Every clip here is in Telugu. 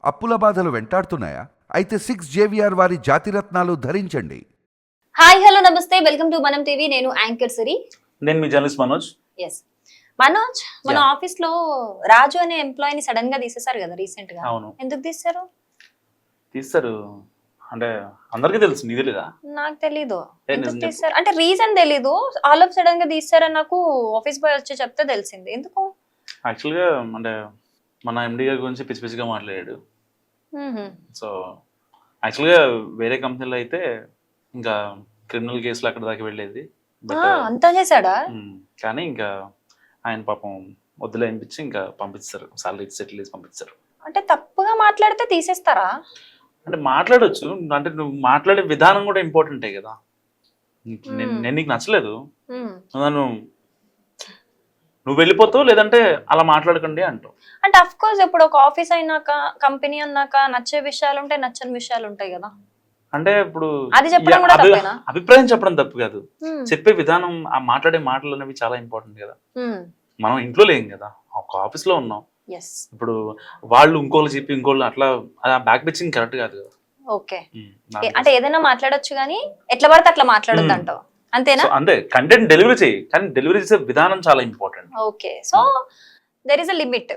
అప్పుల బాధలు వెంటాడుతున్నాయా? అయితే 6 JVR వారి జాతిరత్నాలు ధరించండి. హాయ్ హలో నమస్తే, వెల్కమ్ టు మనం టీవీ. నేను యాంకర్ సిరి. నేను మీ జర్నలిస్ట్ మనోజ్. ఎస్ మనోజ్, మన ఆఫీస్ లో రాజు అనే ఎంప్లాయీని సడన్ గా తీసేశారు కదా రీసెంట్ గా. అవును, ఎందుకు తీస్తారు? అంటే అందరికీ తెలుసు, నీకు తెలీదా? నాకు తెలీదు ఎందుకు తీస్తారు అంటే, రీజన్ తెలీదు. ఆల్ ఆఫ్ సడన్ గా తీస్తారని నాకు ఆఫీస్ బాయ్ వచ్చి చెప్తే తెలిసింది. ఎందుకు? యాక్చువల్గా అంటే మన ఎండి గారి గురించి పిచ్చి పిచ్చిగా మాట్లాడాడు. సో యాక్చువల్గా వేరే కంపెనీలో అయితే ఇంకా క్రిమినల్ కేసులు అక్కడ దాకా వెళ్ళేది. అంతా చేశాడా? కానీ ఇంకా ఆయన పాపం వద్దులే అనిపించి ఇంకా పంపిస్తారు, సాలరీ సెటిల్ చేసి పంపిస్తారు. అంటే తప్పుగా మాట్లాడితే తీసేస్తారా? అంటే మాట్లాడొచ్చు, అంటే నువ్వు మాట్లాడే విధానం కూడా ఇంపార్టెంటే కదా. నేను నీకు నచ్చలేదు, నువ్వు వెళ్ళిపోతావు, లేదంటే అలా మాట్లాడకండి అంటావు. అంటే అఫ్ కోర్స్ ఇప్పుడు ఒక ఆఫీస్ అయినాక, కంపెనీ అన్నాక నచ్చే విషయాలు ఉంటాయి, నచ్చని విషయాలు ఉంటాయి కదా. అంటే ఇప్పుడు అది చెప్పడం కూడా తప్పేనా? అభిప్రాయం చెప్పడం తప్పు కాదు, చెప్పే విధానం, ఆ మాట్లాడే మాటలు అనేవి చాలా ఇంపార్టెంట్ కదా. మనం ఇంట్లో లేం కదా, ఒక ఆఫీస్ లో ఉన్నాం. ఇప్పుడు వాళ్ళు ఇంకోళ్ళు చెప్పి ఇంకోళ్ళు అట్లా బ్యాక్ పిచ్చింగ్ కరెక్ట్ కాదు కదా. ఓకే, అంటే ఏదైనా మాట్లాడొచ్చు కానీ ఎట్లా పడితే అట్లా మాట్లాడొద్దు అంటావు, అంతేనా? అంతే, కంటెంట్ డెలివరీ చేయి, కానీ డెలివరీ చేసే విధానం చాలా important. Okay, so there is a limit.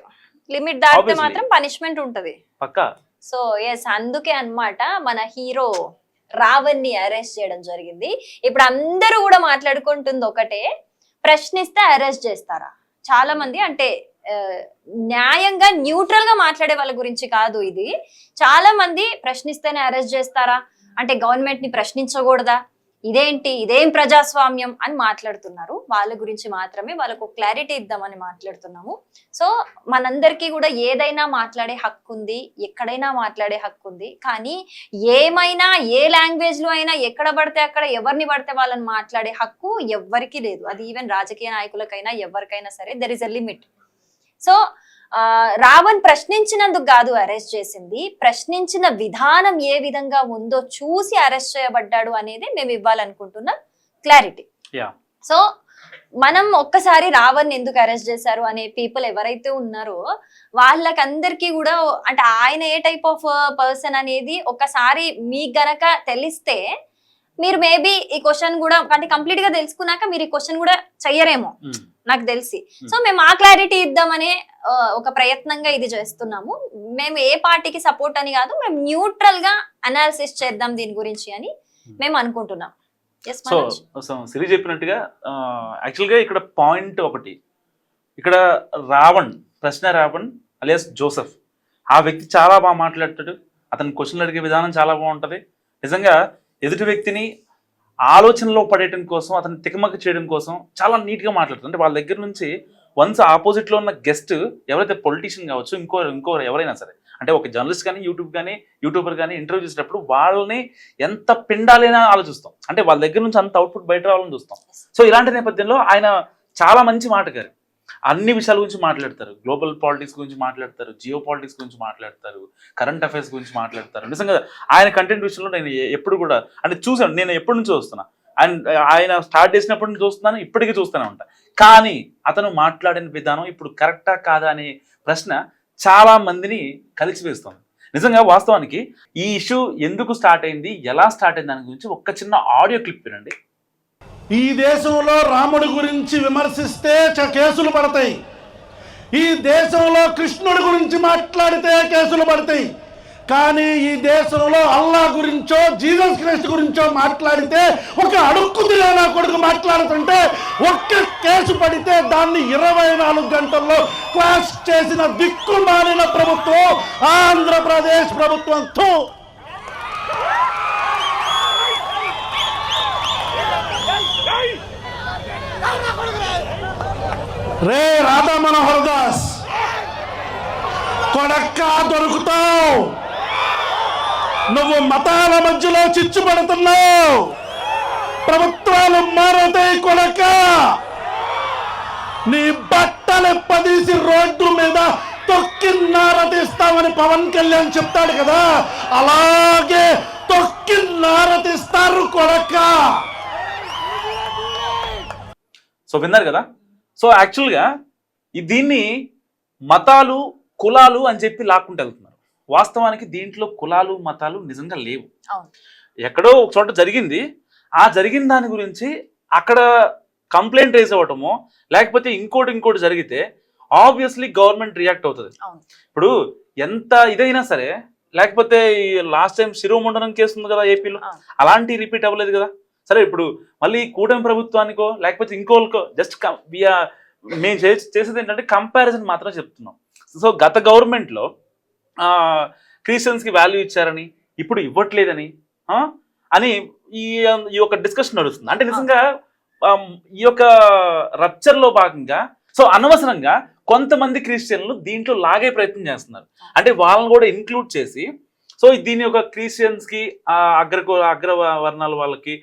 Limit దాటితే మాత్రం పనిష్మెంట్ ఉంటది పక్కా. సో ఎస్, అందుకే అన్నమాట మన హీరో రావణ్ ని అరెస్ట్ చేయడం జరిగింది. ఇప్పుడు అందరూ కూడా మాట్లాడుకుంటుంది ఒకటే, ప్రశ్నిస్తే అరెస్ట్ చేస్తారా? చాలా మంది అంటే న్యాయంగా న్యూట్రల్ గా మాట్లాడే వాళ్ళ గురించి కాదు ఇది. చాలా మంది ప్రశ్నిస్తేనే అరెస్ట్ చేస్తారా అంటే, గవర్నమెంట్ ని ప్రశ్నించకూడదా, ఇదేంటి, ఇదేం ప్రజాస్వామ్యం అని మాట్లాడుతున్నారు. వాళ్ళ గురించి మాత్రమే, వాళ్ళకు క్లారిటీ ఇద్దామని మాట్లాడుతున్నాము. సో మనందరికీ కూడా ఏదైనా మాట్లాడే హక్కు ఉంది, ఎక్కడైనా మాట్లాడే హక్కు ఉంది. కానీ ఏమైనా, ఏ లాంగ్వేజ్ లో అయినా, ఎక్కడ పడితే అక్కడ ఎవరిని పడితే వాళ్ళని మాట్లాడే హక్కు ఎవ్వరికీ లేదు. అది ఈవెన్ రాజకీయ నాయకులకైనా ఎవరికైనా సరే, there is a limit. So Ravan ప్రశ్నించినందుకు కాదు అరెస్ట్ చేసింది, ప్రశ్నించిన విధానం ఏ విధంగా ఉందో చూసి అరెస్ట్ చేయబడ్డాడు అనేది మేము ఇవ్వాలనుకుంటున్న క్లారిటీ. సో మనం ఒక్కసారి రావణ్ ఎందుకు అరెస్ట్ చేశారు అనే పీపుల్ ఎవరైతే ఉన్నారో వాళ్ళకందరికీ కూడా, అంటే ఆయన ఏ టైప్ ఆఫ్ పర్సన్ అనేది ఒకసారి మీకు గనక తెలిస్తే మీరు మేబీ ఈ క్వశ్చన్ కూడా, అంటే కంప్లీట్ గా తెలుసుకున్నాక మీరు ఈ క్వశ్చన్ కూడా చెయ్యరేమో నాకు తెలిసి. సో మేము ఆ క్లారిటీ ఇద్దామనే ఒక ప్రయత్నంగా ఇది చేస్తున్నాము. మేము ఏ పార్టీకి సపోర్ట్ అని కాదు, మేము న్యూట్రల్ గా అనాలిసిస్ చేద్దాం దీని గురించి అని మేము అనుకుంటున్నాం. సో సిరి చెప్పినట్టుగా యాక్చువల్గా ఇక్కడ పాయింట్ ఒకటి, ఇక్కడ రావణ్, ప్రశ్న రావణ్ అలియాస్ జోసెఫ్, ఆ వ్యక్తి చాలా బాగా మాట్లాడతాడు. అతని క్వశ్చన్లు అడిగే విధానం చాలా బాగుంటుంది. నిజంగా ఎదుటి వ్యక్తిని ఆలోచనలో పడేయడం కోసం, అతన్ని తికమక చేయడం కోసం చాలా నీట్గా మాట్లాడుతుంది. అంటే వాళ్ళ దగ్గర నుంచి వన్స్ ఆపోజిట్లో ఉన్న గెస్ట్ ఎవరైతే పొలిటీషియన్ కావచ్చు, ఇంకోరు ఎవరైనా సరే, అంటే ఒక జర్నలిస్ట్ కానీ యూట్యూబర్ కానీ ఇంటర్వ్యూ చేసేటప్పుడు వాళ్ళని ఎంత పిండాలైనా ఆలోచిస్తాం. అంటే వాళ్ళ దగ్గర నుంచి అంత అవుట్పుట్ బయట రావాలని చూస్తాం. సో ఇలాంటి నేపథ్యంలో ఆయన చాలా మంచి మాటగారు, అన్ని విషయాల గురించి మాట్లాడతారు. గ్లోబల్ పాలిటిక్స్ గురించి మాట్లాడతారు, జియో పాలిటిక్స్ గురించి మాట్లాడతారు, కరెంట్ అఫైర్స్ గురించి మాట్లాడతారు. నిజంగా ఆయన కంటెంట్ విషయంలో నేను ఎప్పుడు కూడా అంటే చూసాను, నేను ఎప్పటి నుంచో వస్తున్నా, అండ్ ఆయన స్టార్ట్ చేసినప్పటి నుంచి చూస్తున్నాను, ఇప్పటికీ చూస్తూనే ఉంటా. కానీ అతను మాట్లాడిన విధానం ఇప్పుడు కరెక్టా కాదా అనే ప్రశ్న చాలా మందిని కలిసివేస్తుంది. నిజంగా వాస్తవానికి ఈ ఇష్యూ ఎందుకు స్టార్ట్ అయింది, ఎలా స్టార్ట్ అయింది దాని గురించి ఒక్క చిన్న ఆడియో క్లిప్ వినండి. ఈ దేశంలో రాముడి గురించి విమర్శిస్తే కేసులు పడతాయి, ఈ దేశంలో కృష్ణుడి గురించి మాట్లాడితే కేసులు పడతాయి. కానీ ఈ దేశంలో అల్లా గురించో, జీసస్ క్రైస్ట్ గురించో మాట్లాడితే, ఒక అడుక్కు తినే కొడుకు మాట్లాడుతుంటే ఒక్క కేసు పడితే దాన్ని 24 గంటల్లో క్లాష్ చేసిన దిక్కుమాలిన ప్రభుత్వం ఆంధ్రప్రదేశ్ ప్రభుత్వంతో. రే రాధా మనోహర్ దాస్ కొడక్క దొరుకుతావు, నువ్వు మతాల మధ్యలో చిచ్చు పడుతున్నావు, ప్రభుత్వాలు మారతాయి కొడక్క, నీ బట్టలు పదీసి రోడ్డు మీద తొక్కి నారతీస్తామని పవన్ కళ్యాణ్ చెప్తాడు కదా, అలాగే తొక్కి నారతీస్తారు కొడక్క. సో విన్నారు కదా. సో యాక్చువల్గా దీన్ని మతాలు కులాలు అని చెప్పి లాక్కుంటూ వెళ్తున్నారు. వాస్తవానికి దీంట్లో కులాలు మతాలు నిజంగా లేవు. అవును. ఎక్కడో ఒక చోట జరిగింది, ఆ జరిగిన దాని గురించి అక్కడ కంప్లైంట్ రేజ్ అవ్వటమో లేకపోతే ఇంకోటి జరిగితే ఆబ్వియస్లీ గవర్నమెంట్ రియాక్ట్ అవుతుంది. అవును. ఇప్పుడు ఎంత ఇదైనా సరే, లేకపోతే ఈ లాస్ట్ టైం శిరోమండనం కేసు ఉంది కదా ఏపీలో, అలాంటి రిపీట్ అవ్వలేదు కదా. సరే ఇప్పుడు మళ్ళీ కూటమి ప్రభుత్వానికో లేకపోతే ఇంకోకో జస్ట్ మేము చేసేది ఏంటంటే కంపారిజన్ మాత్రం చెప్తున్నాం. సో గత గవర్నమెంట్లో క్రిస్టియన్స్కి వాల్యూ ఇచ్చారని ఇప్పుడు ఇవ్వట్లేదని అని ఈ యొక్క డిస్కషన్ నడుస్తుంది. అంటే నిజంగా ఈ యొక్క రప్చర్లో భాగంగా సో అనవసరంగా కొంతమంది క్రిస్టియన్లు దీంట్లో లాగే ప్రయత్నం చేస్తున్నారు. అంటే వాళ్ళని కూడా ఇంక్లూడ్ చేసి సో దీని యొక్క క్రిస్టియన్స్ కి అగ్ర వర్ణాల వాళ్ళకి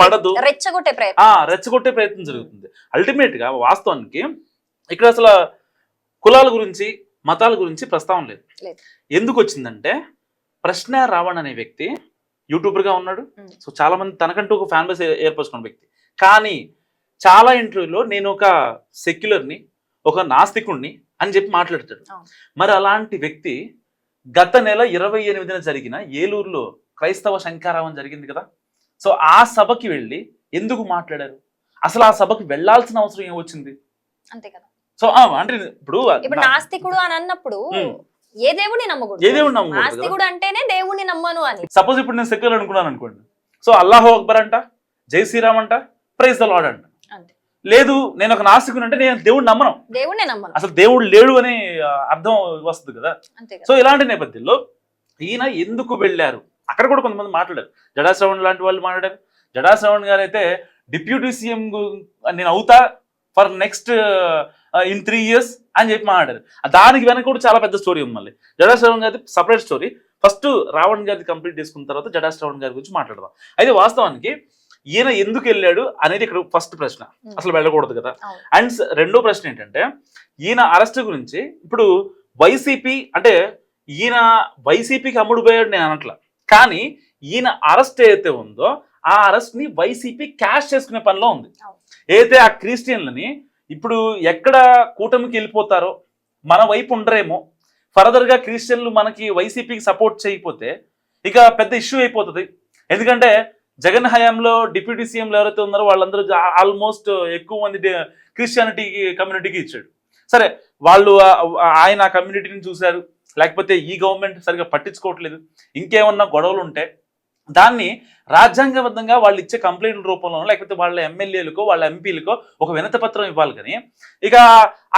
పడదు, రెచ్చగొట్టే ప్రయత్నం జరుగుతుంది. అల్టిమేట్ గా వాస్తవానికి ఇక్కడ అసలు కులాల గురించి మతాల గురించి ప్రస్తావన లేదు. ఎందుకు వచ్చిందంటే ప్రశ్న రావణ్ అనే వ్యక్తి యూట్యూబర్ గా ఉన్నాడు. సో చాలా మంది తనకంటూ ఒక ఫ్యాన్ బేస్ ఏర్పరచుకున్న వ్యక్తి. కానీ చాలా ఇంటర్వ్యూలో నేను ఒక సెక్యులర్ని, ఒక నాస్తికుణ్ణి అని చెప్పి మాట్లాడతాడు. మరి అలాంటి వ్యక్తి గత నెల 28న జరిగిన ఏలూరులో క్రైస్తవ శంఖారావం జరిగింది కదా. సో ఆ సభకి వెళ్ళి ఎందుకు మాట్లాడారు? అసలు ఆ సభకి వెళ్లాల్సిన అవసరం ఏమొచ్చింది? అంతే కదా. సో అంటే ఇప్పుడు నాస్తికుడు అని అన్నప్పుడు ఏ దేవుడిని నమ్మకూడదు. నాస్తికుడు అంటేనే దేవుడిని నమ్మను అని. సపోజ్ ఇప్పుడు నేను సెక్యులర్ అనుకున్నాను అనుకోండి. సో అల్లాహు అక్బర్ అంట, జై శ్రీరామ్ అంట, ప్రైజ్ ద లార్డ్ అంట. లేదు నేను ఒక నాస్తికుని అంటే నేను దేవుడిని నమ్మను, అసలు దేవుడు లేడు అని అర్థం వస్తుంది కదా. సో ఇలాంటి నేపథ్యంలో ఈయన ఎందుకు వెళ్ళారు అక్కడ కూడా కొంతమంది మాట్లాడారు. జడా శ్రవణ్ లాంటి వాళ్ళు మాట్లాడారు. జడా శ్రవణ్ గారు అయితే డిప్యూటీ సీఎం నేను అవుతా ఫర్ నెక్స్ట్ ఇన్ 3 years అని చెప్పి మాట్లాడారు. దానికి వెనక కూడా చాలా పెద్ద స్టోరీ ఉంది. మళ్ళీ జడా శ్రవణ్ గారి సపరేట్ స్టోరీ. ఫస్ట్ రావణ్ గారిది కంప్లీట్ చేసుకున్న తర్వాత జడా శ్రవణ్ గారి గురించి మాట్లాడదాం. అయితే వాస్తవానికి ఈయన ఎందుకు వెళ్ళాడు అనేది ఇక్కడ ఫస్ట్ ప్రశ్న. అసలు వెళ్ళకూడదు కదా. అండ్ రెండో ప్రశ్న ఏంటంటే ఈయన అరెస్ట్ గురించి ఇప్పుడు వైసీపీ అంటే ఈయన వైసీపీకి అమ్ముడుపోయాడు నేను అనట్లా. కానీ ఈయన అరెస్ట్ ఏదైతే ఉందో ఆ అరెస్ట్ ని వైసీపీ క్యాష్ చేసుకునే పనిలో ఉంది. అయితే ఆ క్రిస్టియన్లని ఇప్పుడు ఎక్కడ కూటమికి వెళ్ళిపోతారో మన వైపు ఉండరేమో, ఫర్దర్ గా క్రిస్టియన్లు మనకి వైసీపీకి సపోర్ట్ చేయకపోతే ఇక పెద్ద ఇష్యూ అయిపోతుంది. ఎందుకంటే జగన్ హయాంలో డిప్యూటీ సీఎంలు ఎవరైతే ఉన్నారో వాళ్ళందరూ ఆల్మోస్ట్ ఎక్కువ మంది క్రిస్టియానిటీకి కమ్యూనిటీకి ఇచ్చాడు. సరే వాళ్ళు ఆయన ఆ కమ్యూనిటీని చూశారు, లేకపోతే ఈ గవర్నమెంట్ సరిగా పట్టించుకోవట్లేదు, ఇంకేమన్నా గొడవలు ఉంటే దాన్ని రాజ్యాంగబద్ధంగా వాళ్ళు ఇచ్చే కంప్లైంట్ల రూపంలోనో లేకపోతే వాళ్ళ ఎమ్మెల్యేలకో వాళ్ళ ఎంపీలకో ఒక వినతి పత్రం ఇవ్వాలి. కానీ ఇక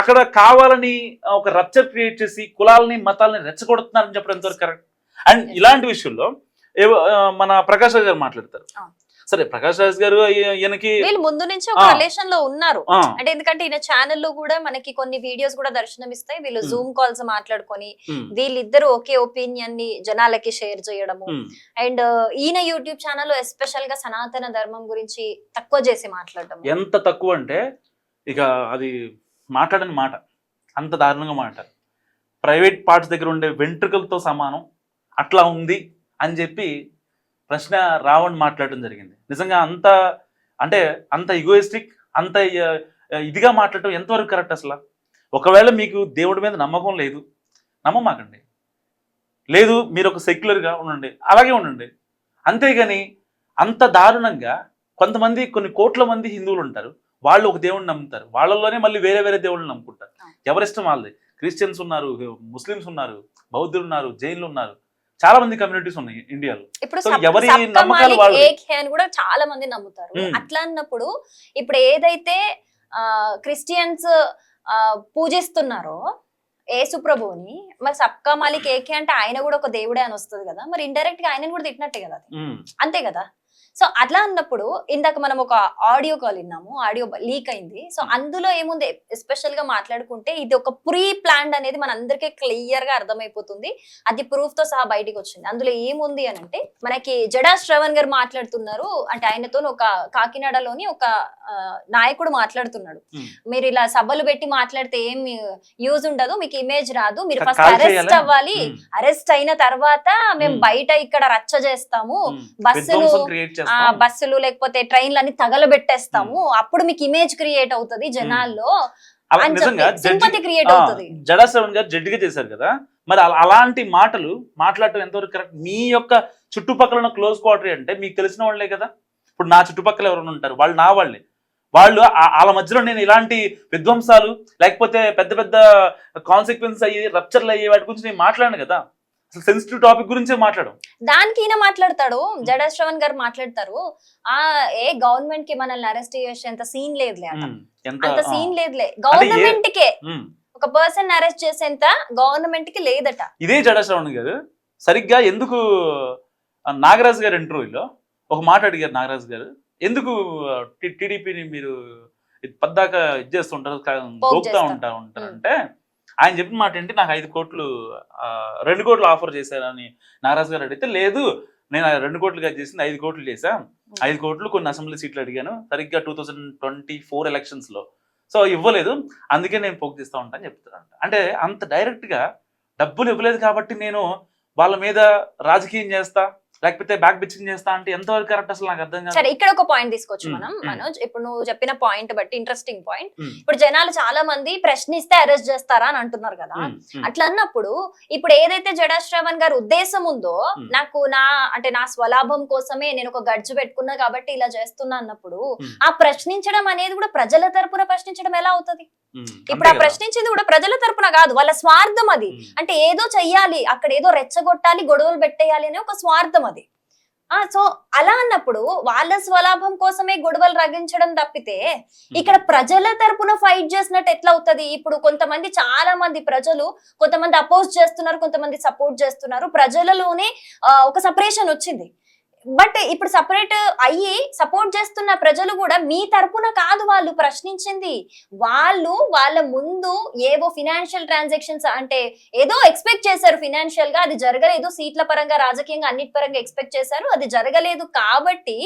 అక్కడ కావాలని ఒక రప్చర్ క్రియేట్ చేసి కులాలని మతాలని రెచ్చగొడుతున్నారని చెప్పడం ఎంతవరకు కరెక్ట్? అండ్ ఇలాంటి విషయంలో మన ప్రకాష్ రాజ్ గారు మాట్లాడతారు. సరే ప్రకాష్ రాజ్ గారు ఈయనకి వీళ్ళు ముందు నుంచి ఒక రిలేషన్ లో ఉన్నారు. అంటే ఎందుకంటే ఈయన ఛానల్లో కూడా మనకి కొన్ని వీడియోస్ కూడా దర్శనం ఇస్తాయి. వీళ్ళు జూమ్ కాల్స్ మాట్లాడుకొని వీళ్ళిద్దరు ఒకే ఒపీనియన్ ని జనాలకి షేర్ చేయడము. అండ్ ఈయన యూట్యూబ్ ఛానల్ ఎస్పెషల్ గా సనాతన ధర్మం గురించి తక్కువ చేసి మాట్లాడడం. ఎంత తక్కువ అంటే ఇక అది మాట్లాడని మాట అంత దారుణంగా మాట్లాడారు. ప్రైవేట్ పార్ట్స్ దగ్గర ఉండే వెంట్రుకలతో సమానం అట్లా ఉంది అని చెప్పి ప్రశ్న రావణ్ మాట్లాడడం జరిగింది. నిజంగా అంత ఈగోయిస్టిక్, అంత ఇదిగా మాట్లాడటం ఎంతవరకు కరెక్ట్? అసలు ఒకవేళ మీకు దేవుడి మీద నమ్మకం లేదు, నమ్మమాకండి. లేదు మీరు ఒక సెక్యులర్గా ఉండండి, అలాగే ఉండండి. అంతేగాని అంత దారుణంగా కొంతమంది కొన్ని కోట్ల మంది హిందువులు ఉంటారు, వాళ్ళు ఒక దేవుడిని నమ్ముతారు, వాళ్ళలోనే మళ్ళీ వేరే వేరే దేవుళ్ళని నమ్ముకుంటారు. ఎవరిష్టం వాళ్ళది. క్రిస్టియన్స్ ఉన్నారు, ముస్లిమ్స్ ఉన్నారు, బౌద్ధులు ఉన్నారు, జైన్లు ఉన్నారు, చాలా మంది కమ్యూనిటీస్ ఉన్నాయి ఇండియాలో. ఇప్పుడు ఎవరి నమ్మకాలు అని కూడా చాలా మంది నమ్ముతారు. అట్లా అన్నప్పుడు ఇప్పుడు ఏదైతే క్రిస్టియన్స్ పూజిస్తున్నారో యేసు ప్రభువుని, మరి సబ్కా మాలిక్ ఏకే అంటే ఆయన కూడా ఒక దేవుడే అని వస్తుంది కదా. మరి ఇండైరెక్ట్ గా ఆయనను కూడా తిట్టినట్టే కదా, అంతే కదా. సో అట్లా అన్నప్పుడు ఇందాక మనం ఒక ఆడియో కాల్ విన్నాము, ఆడియో లీక్ అయింది. సో అందులో ఏముంది ఎస్పెషల్ గా మాట్లాడుకుంటే ఇది ఒక ప్రీ ప్లాన్డ్ అనేది మన అందరికీ క్లియర్ గా అర్థమైపోతుంది. అది ప్రూఫ్ తో సహా బయటకు వచ్చింది. అందులో ఏముంది అని అంటే మనకి జడా శ్రవణ్ గారు మాట్లాడుతున్నారు. అంటే ఆయనతో ఒక కాకినాడలోని ఒక నాయకుడు మాట్లాడుతున్నాడు, మీరు ఇలా సభలు పెట్టి మాట్లాడితే ఏం యూజ్ ఉండదు, మీకు ఇమేజ్ రాదు, మీరు ఫస్ట్ అరెస్ట్ అవ్వాలి, అరెస్ట్ అయిన తర్వాత మేము బయట ఇక్కడ రచ్చ చేస్తాము, బస్సులు లేకపోతే ట్రైన్లు అన్ని తగలబెట్టేస్తాము, అప్పుడు మీకు ఇమేజ్ క్రియేట్ అవుతుంది జనాల్లో అలా అని నిజంగా చెప్పి sympathy create అవుతుంది. జడా శ్రవణ్ గారు జడ్జిగా చేశారు కదా, మరి అలాంటి మాటలు మాట్లాడటం ఎంతవరకు కరెక్ట్? మీ యొక్క చుట్టుపక్కల ఉన్న క్లోజ్ క్వార్టర్ అంటే మీకు తెలిసిన వాళ్ళే కదా. ఇప్పుడు నా చుట్టుపక్కల ఎవరైనా ఉంటారు, వాళ్ళు నా వాళ్ళే. వాళ్ళు వాళ్ళ మధ్యలో నేను ఇలాంటి విధ్వంసాలు లేకపోతే పెద్ద పెద్ద కాన్సిక్వెన్స్ అయ్యి రప్చర్లు అయ్యే వాటి గురించి నేను మాట్లాడను కదా. అసలు సెన్సిటివ్ టాపిక్ గురించే మాట్లాడడం. దానికి ఈయన మాట్లాడతాడు, జడా శ్రవణ్ గారు మాట్లాడతారు, గవర్నమెంట్ కి మనల్ని అరెస్ట్ చేసేంత సీన్ లేదులే, అంత సీన్ లేదులే, గవర్నమెంట్ కే ఒక పర్సన్ అరెస్ట్ చేసేంత గవర్నమెంట్ కి లేదట. ఇదే జడా శ్రవణ్ గారు సరిగ్గా ఎందుకు నాగరాజు గారు ఇంటర్వ్యూలో ఒక మాట అడిగారు. నాగరాజు గారు, ఎందుకు టీడీపీని మీరు పద్దాకా ఇది చేస్తుంటారు, గోపుతా ఉంటారంటే, ఆయన చెప్పిన మాట ఏంటి, నాకు 5 కోట్లు 2 కోట్లు ఆఫర్ చేశారని నాగరాజు గారు అడిగితే, లేదు నేను 2 కోట్లుగా చేసింది 5 కోట్లు చేశా, 5 కోట్లు కొన్ని అసెంబ్లీ సీట్లు అడిగాను సరిగ్గా 2024 ఎలక్షన్స్ లో, సో ఇవ్వలేదు, అందుకే నేను పోక్ చేస్తా ఉంటాను చెప్తారంట. అంటే అంత డైరెక్ట్ గా డబ్బులు ఇవ్వలేదు కాబట్టి నేను వాళ్ళ మీద రాజకీయం చేస్తా లేకపోతే బ్యాక్ బిచ్చింగ్ చేస్తా అంటే ఎంతవరకు కరెక్ట్ అసలు నాకు అర్థం కాదు. సరే, ఇక్కడ ఒక పాయింట్ తీసుకోవచ్చు మనం మనోజ్. ఇప్పుడు నువ్వు చెప్పిన పాయింట్ బట్టి ఇంట్రెస్టింగ్ పాయింట్. ఇప్పుడు జనాలు చాలా మంది ప్రశ్నిస్తే అరెస్ట్ చేస్తారా అని అంటున్నారు కదా. అట్లా అన్నప్పుడు ఇప్పుడు ఏదైతే జడా శ్రవణ్ గారి ఉద్దేశం ఉందో, నాకు నా స్వలాభం కోసమే నేను ఒక గడ్జి పెట్టుకున్నా కాబట్టి ఇలా చేస్తున్నా అన్నప్పుడు, ఆ ప్రశ్నించడం అనేది కూడా ప్రజల తరపున ప్రశ్నించడం ఎలా అవుతుంది? ఇప్పుడు ఆ ప్రశ్నించేది కూడా ప్రజల తరపున కాదు, వాళ్ళ స్వార్థం అది. అంటే ఏదో చెయ్యాలి, అక్కడ ఏదో రెచ్చగొట్టాలి, గొడవలు పెట్టేయాలి అనే ఒక స్వార్థం అది. సో అలా అన్నప్పుడు వాళ్ళ స్వలాభం కోసమే గొడవలు రగించడం తప్పితే ఇక్కడ ప్రజల తరపున ఫైట్ చేసినట్టు ఎట్లా అవుతుంది? ఇప్పుడు కొంతమంది, చాలా మంది ప్రజలు, కొంతమంది అపోజ్ చేస్తున్నారు, కొంతమంది సపోర్ట్ చేస్తున్నారు. ప్రజలలోనే ఒక సపరేషన్ వచ్చింది. బట్ ఇప్పుడు సపరేట్ అయ్యి సపోర్ట్ చేస్తున్న ప్రజలు కూడా మీ తరపున కాదు వాళ్ళు ప్రశ్నించింది. వాళ్ళు వాళ్ళ ముందు ఏవో ఫినాన్షియల్ ట్రాన్సాక్షన్స్, అంటే ఏదో ఎక్స్పెక్ట్ చేశారు ఫినాన్షియల్ గా, అది జరగలేదు. సీట్ల పరంగా, రాజకీయంగా, అన్నిటి పరంగా ఎక్స్పెక్ట్ చేశారు, అది జరగలేదు. కాబట్టి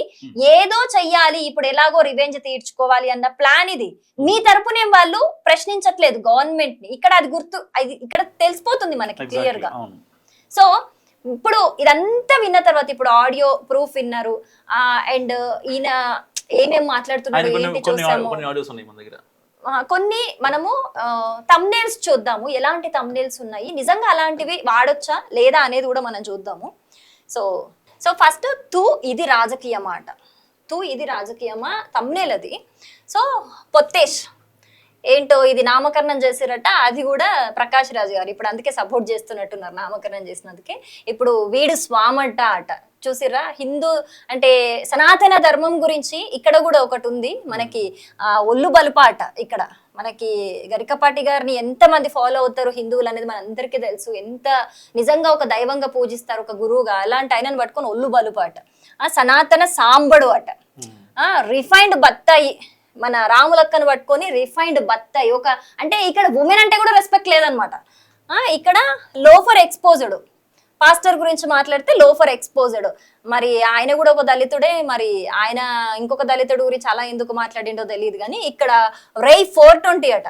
ఏదో చెయ్యాలి, ఇప్పుడు ఎలాగో రివెంజ్ తీర్చుకోవాలి అన్న ప్లాన్ ఇది. మీ తరపునే వాళ్ళు ప్రశ్నించట్లేదు గవర్నమెంట్ ని. ఇక్కడ అది ఇక్కడ తెలిసిపోతుంది మనకి క్లియర్ గా. సో ఇప్పుడు ఇదంతా విన్న తర్వాత, ఇప్పుడు ఆడియో ప్రూఫ్ విన్నారు, అండ్ ఈయన ఏమేమి మాట్లాడుతున్నాడు ఏంటి చూసాము. కొన్ని మనము థంబ్నెయిల్స్ చూద్దాము, ఎలాంటి థంబ్నెయిల్స్ ఉన్నాయి, నిజంగా అలాంటివి వాడొచ్చా లేదా అనేది కూడా మనం చూద్దాము. సో ఫస్ట్ ఇది రాజకీయమా అంట. ఇది రాజకీయమా థంబ్నెయిల్ అది. సో పొత్తేష్ ఏంటో ఇది నామకరణం చేసిరట, అది కూడా ప్రకాష్ రాజ్ గారు ఇప్పుడు అందుకే సపోర్ట్ చేస్తున్నట్టున్నారు నామకరణం చేసినందుకే. ఇప్పుడు వీడు స్వామంట అట, చూసిరా? హిందూ అంటే సనాతన ధర్మం గురించి ఇక్కడ కూడా ఒకటి ఉంది మనకి, ఒళ్ళు బలుపాట. ఇక్కడ మనకి గరికపాటి గారిని ఎంతమంది ఫాలో అవుతారు హిందువులు అనేది మనందరికీ తెలుసు, ఎంత నిజంగా ఒక దైవంగా పూజిస్తారు, ఒక గురువుగా. అలాంటి ఆయనను పట్టుకొని ఒళ్ళు బలుపాట, సనాతన సాంబడు అట, రిఫైన్డ్ బత్తాయి, మన రాములక్కను పట్టుకొని రిఫైన్డ్ బత్తాయి. అంటే ఇక్కడ ఉమెన్ అంటే కూడా రెస్పెక్ట్ లేదనమాట. ఇక్కడ లోఫర్ ఎక్స్పోజ్డ్, పాస్టర్ గురించి మాట్లాడితే లోఫర్ ఎక్స్పోజ్డ్. మరి ఆయన కూడా ఒక దళితుడే, మరి ఆయన ఇంకొక దళితుడు గురించి అలా ఎందుకు మాట్లాడిండో తెలియదు. కానీ ఇక్కడ రై 420 అట,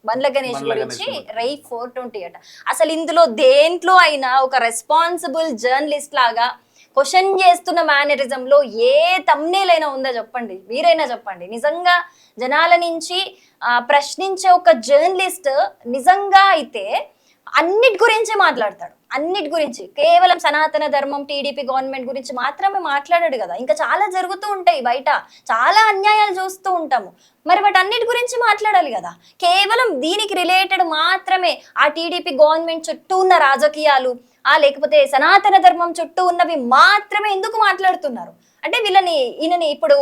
బండ్ల గణేష్ గురించి రై 420 అట. అసలు ఇందులో దేంట్లో అయినా ఒక రెస్పాన్సిబుల్ జర్నలిస్ట్ లాగా క్వశ్చన్ చేస్తున్న మేనరిజంలో ఏ థంబ్నెయిల్ అయినా ఉందా చెప్పండి, మీరైనా చెప్పండి. నిజంగా జనాల నుంచి ప్రశ్నించే ఒక జర్నలిస్ట్ నిజంగా అయితే అన్నిటి గురించి మాట్లాడతాడు, అన్నిటి గురించి. కేవలం సనాతన ధర్మం, టీడీపీ గవర్నమెంట్ గురించి మాత్రమే మాట్లాడాడు కదా. ఇంకా చాలా జరుగుతూ ఉంటాయి బయట, చాలా అన్యాయాలు చూస్తూ ఉంటాము. మరి వాటి అన్నిటి గురించి మాట్లాడాలి కదా. కేవలం దీనికి రిలేటెడ్ మాత్రమే, ఆ టీడీపీ గవర్నమెంట్ చుట్టూ ఉన్న రాజకీయాలు, లేకపోతే సనాతన ధర్మం చుట్టూ ఉన్నవి మాత్రమే ఎందుకు మాట్లాడుతున్నారు? అంటే ఈయనని ఇప్పుడు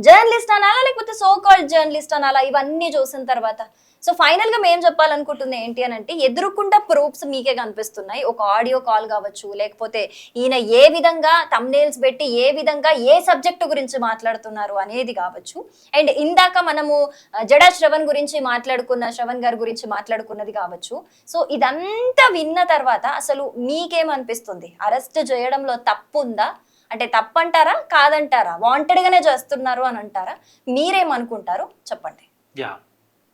జర్నలిస్ట్ అనాలా లేకపోతే సో కాల్డ్ జర్నలిస్ట్ అనాలా? ఇవన్నీ చూసిన తర్వాత సో ఫైనల్ గా మేము చెప్పాలనుకుంటుంది ఏంటి అని అంటే, ఎదురుకుండా ప్రూఫ్స్ మీకే కనిపిస్తున్నాయి. ఒక ఆడియో కాల్ కావచ్చు, లేకపోతే ఈయన ఏ విధంగా థంబ్నెయిల్స్ పెట్టి ఏ విధంగా ఏ సబ్జెక్టు గురించి మాట్లాడుతున్నారు అనేది కావచ్చు. అండ్ ఇందాక మనము జడా శ్రవణ్ గురించి శ్రవణ్ గారి గురించి మాట్లాడుకున్నది కావచ్చు. సో ఇదంతా విన్న తర్వాత అసలు మీకేమనిపిస్తుంది? అరెస్ట్ చేయడంలో తప్పు ఉందా? అంటే తప్పంటారా, కాదంటారా, వాంటెడ్ గానే చేస్తున్నారు అని అంటారా? మీరేమనుకుంటారు చెప్పండి.